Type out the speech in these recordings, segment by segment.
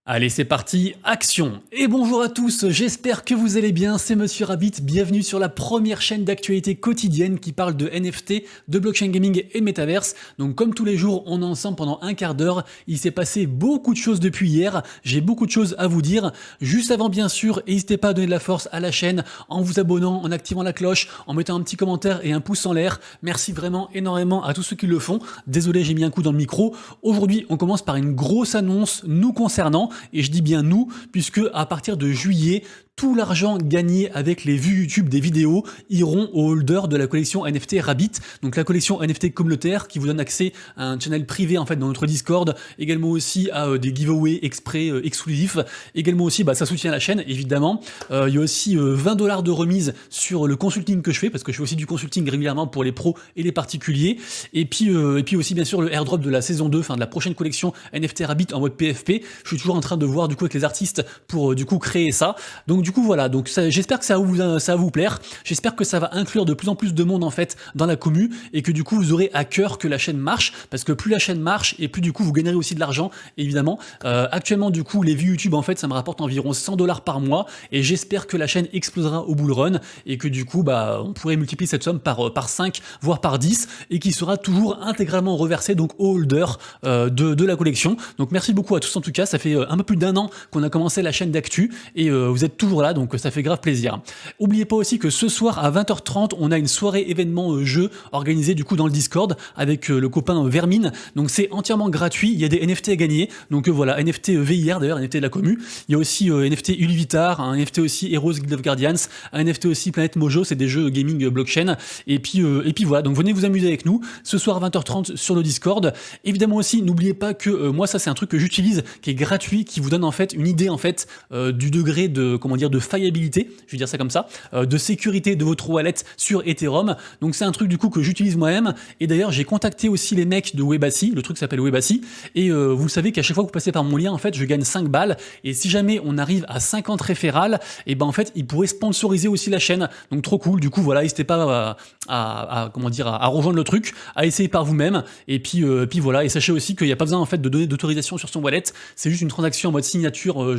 Allez, c'est parti, action! Et bonjour à tous, j'espère que vous allez bien, c'est Monsieur Rabbit, bienvenue sur la première chaîne d'actualité quotidienne qui parle de NFT, de blockchain gaming et de Metaverse. Donc comme tous les jours, on est ensemble pendant un quart d'heure, il s'est passé beaucoup de choses depuis hier, j'ai beaucoup de choses à vous dire. Juste avant bien sûr, n'hésitez pas à donner de la force à la chaîne en vous abonnant, en activant la cloche, en mettant un petit commentaire et un pouce en l'air. Merci vraiment énormément à tous ceux qui le font. Désolé, j'ai mis un coup dans le micro. Aujourd'hui, on commence par une grosse annonce nous concernant. Et je dis bien nous, puisque à partir de juillet, tout l'argent gagné avec les vues YouTube des vidéos iront aux holders de la collection NFT Rabbit, donc la collection NFT communautaire qui vous donne accès à un channel privé en fait dans notre Discord, également aussi à des giveaways exprès exclusifs, également aussi ça soutient la chaîne évidemment. Il y a aussi 20$ de remise sur le consulting que je fais parce que je fais aussi du consulting régulièrement pour les pros et les particuliers, et puis aussi bien sûr le airdrop de la saison 2, enfin de la prochaine collection NFT Rabbit en mode PFP. Je suis toujours en train de voir du coup avec les artistes pour du coup créer ça. Donc du coup voilà, donc j'espère que ça va vous plaire, j'espère que ça va inclure de plus en plus de monde en fait dans la commu et que du coup vous aurez à cœur que la chaîne marche, parce que plus la chaîne marche et plus du coup vous gagnerez aussi de l'argent évidemment. Actuellement du coup les vues YouTube en fait ça me rapporte environ 100$ par mois et j'espère que la chaîne explosera au bull run et que du coup on pourrait multiplier cette somme par 5 voire par 10 et qui sera toujours intégralement reversée donc aux holders de la collection. Donc merci beaucoup à tous en tout cas, ça fait un peu plus d'un an qu'on a commencé la chaîne d'actu et vous êtes toujours là, donc ça fait grave plaisir. Oubliez pas aussi que ce soir à 20h30 on a une soirée événement jeu organisée du coup dans le Discord avec le copain Vermine, donc c'est entièrement gratuit, il y a des NFT à gagner, donc voilà, NFT VIR d'ailleurs, NFT de la commu, il y a aussi NFT Ulivitar, un NFT aussi Heroes Guild of Guardians, un NFT aussi Planète Mojo, c'est des jeux gaming blockchain, et puis voilà, donc venez vous amuser avec nous ce soir à 20h30 sur le Discord. Évidemment aussi n'oubliez pas que moi ça c'est un truc que j'utilise qui est gratuit, qui vous donne en fait une idée en fait du degré de de faillibilité, je vais dire ça comme ça, de sécurité de votre wallet sur Ethereum. Donc c'est un truc du coup que j'utilise moi-même, et d'ailleurs j'ai contacté aussi les mecs de Webassi, le truc s'appelle Webassi, et vous savez qu'à chaque fois que vous passez par mon lien en fait je gagne 5 balles, et si jamais on arrive à 50 référals, et en fait ils pourraient sponsoriser aussi la chaîne, donc trop cool. Du coup voilà, n'hésitez pas à rejoindre le truc, à essayer par vous-même, et puis voilà, et sachez aussi qu'il n'y a pas besoin en fait de donner d'autorisation sur son wallet, c'est juste une transaction en mode signature,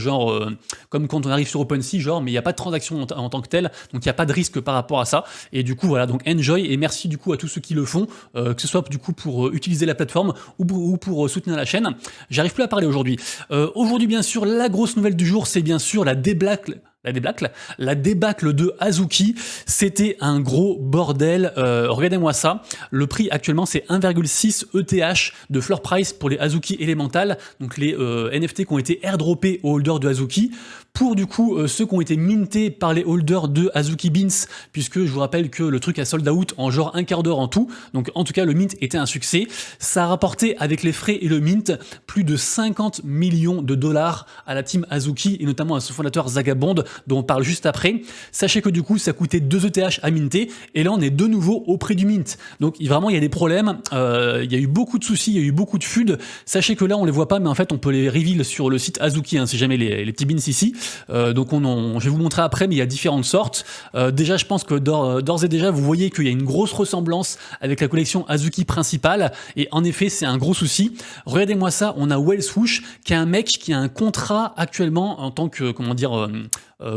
comme quand on arrive sur OpenSea mais il n'y a pas de transaction en tant que telle, donc il n'y a pas de risque par rapport à ça. Et du coup voilà, donc enjoy, et merci du coup à tous ceux qui le font, que ce soit du coup pour utiliser la plateforme ou pour soutenir la chaîne. J'arrive plus à parler aujourd'hui. Aujourd'hui bien sûr la grosse nouvelle du jour, c'est bien sûr la débâcle de Azuki. C'était un gros bordel, regardez-moi ça, le prix actuellement c'est 1,6 ETH de floor price pour les Azuki Elemental, donc les NFT qui ont été airdroppés aux holders de Azuki, pour du coup ceux qui ont été mintés par les holders de Azuki Beans, puisque je vous rappelle que le truc a sold out en genre un quart d'heure en tout, donc en tout cas le mint était un succès. Ça a rapporté avec les frais et le mint plus de 50 millions de dollars à la team Azuki, et notamment à son fondateur Zagabond dont on parle juste après. Sachez que du coup ça coûtait 2 ETH à minter, et là on est de nouveau au prix du mint, donc vraiment il y a des problèmes, il y a eu beaucoup de soucis, il y a eu beaucoup de FUD. Sachez que là on les voit pas, mais en fait on peut les reveal sur le site Azuki, si jamais les petits beans ici. Donc je vais vous montrer après, mais il y a différentes sortes. Déjà je pense que d'ores et déjà vous voyez qu'il y a une grosse ressemblance avec la collection Azuki principale, et en effet c'est un gros souci. Regardez-moi ça, on a Wellswoosh qui est un mec qui a un contrat actuellement en tant que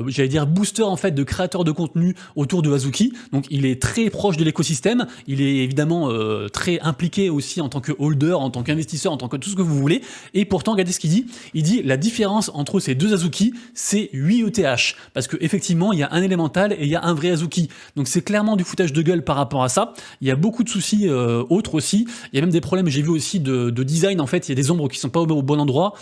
j'allais dire booster en fait de créateurs de contenu autour de Azuki, donc il est très proche de l'écosystème, il est évidemment très impliqué aussi en tant que holder, en tant qu'investisseur, en tant que tout ce que vous voulez, et pourtant regardez ce qu'il dit, il dit la différence entre ces deux Azuki c'est 8 ETH, parce que effectivement il y a un élémental et il y a un vrai Azuki, donc c'est clairement du foutage de gueule par rapport à ça. Il y a beaucoup de soucis autres aussi, il y a même des problèmes, j'ai vu aussi de design en fait, il y a des ombres qui sont pas au bon endroit.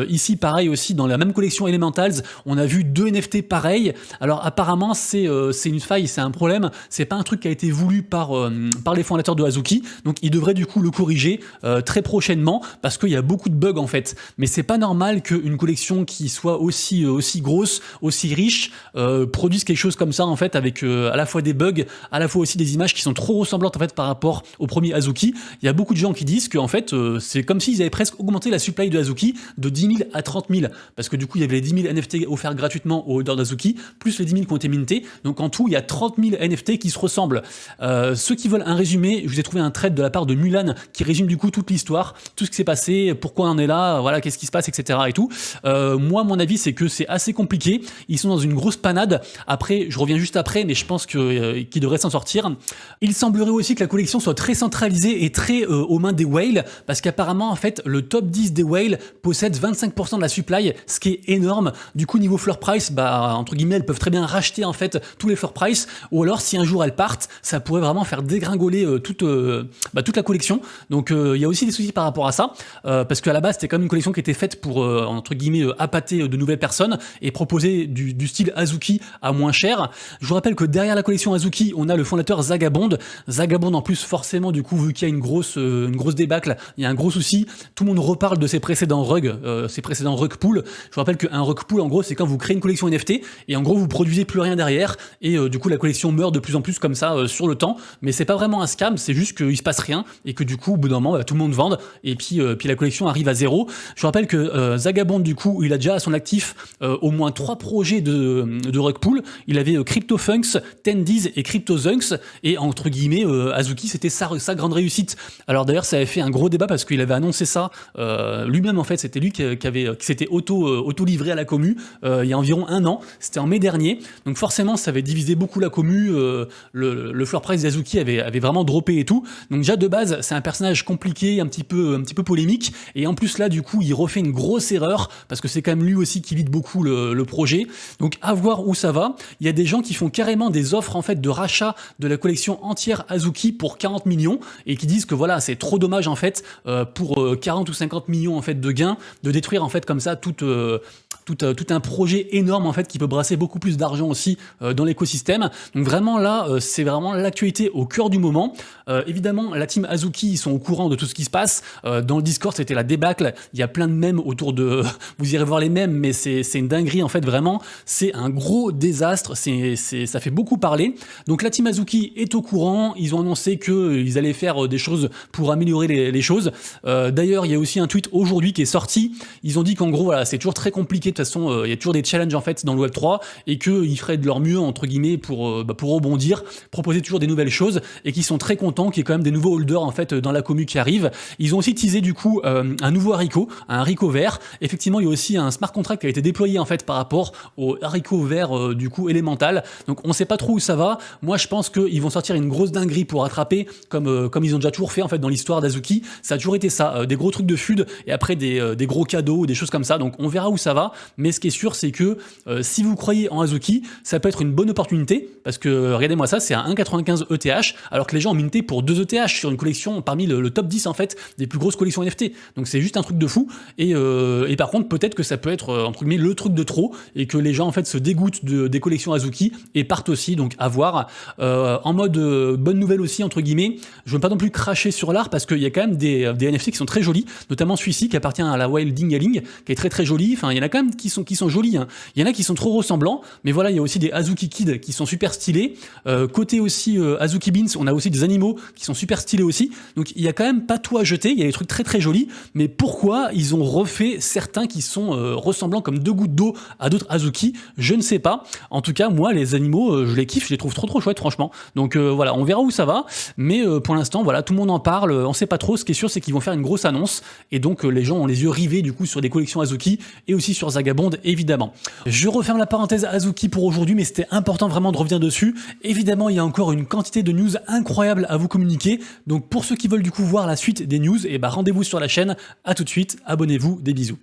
Ici pareil aussi dans la même collection Elementals, on a vu deux NFT pareils. Alors apparemment c'est une faille, c'est un problème, c'est pas un truc qui a été voulu par les fondateurs de Azuki, donc ils devraient du coup le corriger très prochainement, parce qu'il y a beaucoup de bugs en fait, mais c'est pas normal qu'une collection qui soit aussi grosse, aussi riche, produise quelque chose comme ça en fait, avec à la fois des bugs, à la fois aussi des images qui sont trop ressemblantes en fait par rapport au premier Azuki. Il y a beaucoup de gens qui disent que en fait c'est comme s'ils avaient presque augmenté la supply de Azuki de 10 000 à 30 000, parce que du coup il y avait les 10 000 NFT offerts gratuitement uniquement au holder d'Azuki, plus les 10 000 qui ont été mintés. Donc en tout, il y a 30 000 NFT qui se ressemblent. Ceux qui veulent un résumé, je vous ai trouvé un thread de la part de Mulan qui résume du coup toute l'histoire, tout ce qui s'est passé, pourquoi on en est là, voilà, qu'est-ce qui se passe, etc. et tout. Moi, mon avis, c'est que c'est assez compliqué. Ils sont dans une grosse panade. Après, je reviens juste après, mais je pense qu'ils devraient s'en sortir. Il semblerait aussi que la collection soit très centralisée et très aux mains des whales, parce qu'apparemment, en fait, le top 10 des whales possède 25% de la supply, ce qui est énorme. Du coup, niveau floor price, bah, entre guillemets, elles peuvent très bien racheter, en fait, tous les floor price, ou alors, si un jour elles partent, ça pourrait vraiment faire dégringoler toute la collection. Donc, il y a aussi des soucis par rapport à ça, parce qu'à la base, c'était quand même une collection qui était faite pour, entre guillemets, appâter de nouvelles personnes et proposer du style Azuki à moins cher. Je vous rappelle que derrière la collection Azuki, on a le fondateur Zagabond. Zagabond, en plus, forcément, du coup, vu qu'il y a une grosse débâcle, il y a un gros souci. Tout le monde reparle de ses précédents rugs, ses précédents rug pool. Je vous rappelle qu'un rug pool, en gros, c'est quand vous créez une collection NFT et en gros, vous produisez plus rien derrière et du coup, la collection meurt de plus en plus comme ça sur le temps. Mais c'est pas vraiment un scam, c'est juste qu'il se passe rien et que du coup, au bout d'un moment, bah, tout le monde vende et puis la collection arrive à zéro. Je vous rappelle que Zagabond, du coup, il a déjà à son actif au moins 3 projets de rug pool. Il avait CryptoFunks, Tendies et CryptoZunks et entre guillemets, Azuki, c'était sa grande réussite. Alors d'ailleurs, ça avait fait un gros débat parce qu'il avait annoncé ça lui-même, en fait, c'était lui qui s'était auto-livré à la commu il y a environ 1 an, c'était en mai dernier, donc forcément ça avait divisé beaucoup la commu, le floor price d'Azuki avait vraiment droppé et tout, donc déjà de base c'est un personnage compliqué, un petit peu polémique, et en plus là du coup il refait une grosse erreur, parce que c'est quand même lui aussi qui lead beaucoup le projet, donc à voir où ça va. Il y a des gens qui font carrément des offres en fait de rachat de la collection entière Azuki pour 40 millions, et qui disent que voilà, c'est trop dommage en fait pour 40 ou 50 millions en fait de gains, de détruire en fait comme ça tout un projet énorme en fait qui peut brasser beaucoup plus d'argent aussi dans l'écosystème. Donc vraiment là, c'est vraiment l'actualité au cœur du moment. Évidemment, la team Azuki, ils sont au courant de tout ce qui se passe. Dans le Discord, c'était la débâcle. Il y a plein de mèmes autour de... Vous irez voir les mèmes, mais c'est une dinguerie en fait, vraiment. C'est un gros désastre. Ça fait beaucoup parler. Donc la team Azuki est au courant. Ils ont annoncé qu'ils allaient faire des choses pour améliorer les choses. D'ailleurs, il y a aussi un tweet aujourd'hui qui est sorti. Ils ont dit qu'en gros, voilà, c'est toujours très compliqué. De toute façon, il y a toujours des challenges en fait dans le Web3 et qu'ils feraient de leur mieux entre guillemets pour rebondir, proposer toujours des nouvelles choses et qu'ils sont très contents qu'il y ait quand même des nouveaux holders en fait dans la commu qui arrivent. Ils ont aussi teasé du coup un nouveau haricot, un haricot vert. Effectivement, il y a aussi un smart contract qui a été déployé en fait par rapport au haricot vert du coup élémental. Donc on sait pas trop où ça va. Moi, je pense qu'ils vont sortir une grosse dinguerie pour rattraper comme ils ont déjà toujours fait en fait dans l'histoire d'Azuki. Ça a toujours été ça, des gros trucs de FUD et après des gros cadeaux, des choses comme ça. Donc on verra où ça va. Mais ce qui est sûr, c'est que si vous croyez en Azuki, ça peut être une bonne opportunité, parce que regardez-moi ça, c'est à 1,95 ETH, alors que les gens ont minté pour 2 ETH sur une collection parmi le top 10 en fait des plus grosses collections NFT. Donc c'est juste un truc de fou. Et par contre, peut-être que ça peut être entre guillemets le truc de trop et que les gens en fait se dégoûtent des collections Azuki et partent aussi. Donc à voir. En mode bonne nouvelle aussi entre guillemets, je veux pas non plus cracher sur l'art parce qu'il y a quand même des NFT qui sont très jolis, notamment celui-ci qui appartient à la Wilding Yaling, qui est très très joli. Enfin, il y en a quand même qui sont jolis. Hein. Il y en a qui sont trop ressemblants, mais voilà, il y a aussi des Azuki Kid qui sont super stylés. Côté aussi Azuki Beans, on a aussi des animaux qui sont super stylés aussi. Donc il y a quand même pas tout à jeter. Il y a des trucs très très jolis, mais pourquoi ils ont refait certains qui sont ressemblants comme 2 gouttes d'eau à d'autres Azuki, je ne sais pas. En tout cas, moi, les animaux, je les kiffe, je les trouve trop chouettes, franchement. Donc voilà, on verra où ça va. Mais pour l'instant, voilà, tout le monde en parle. On sait pas trop. Ce qui est sûr, c'est qu'ils vont faire une grosse annonce, et donc les gens ont les yeux rivés du coup sur des collections Azuki et aussi sur Zagabond évidemment. Je referme la parenthèse Azuki pour aujourd'hui, mais c'était important vraiment de revenir dessus. Évidemment, il y a encore une quantité de news incroyable à vous communiquer. Donc pour ceux qui veulent du coup voir la suite des news, et rendez-vous sur la chaîne. À tout de suite, abonnez-vous, des bisous.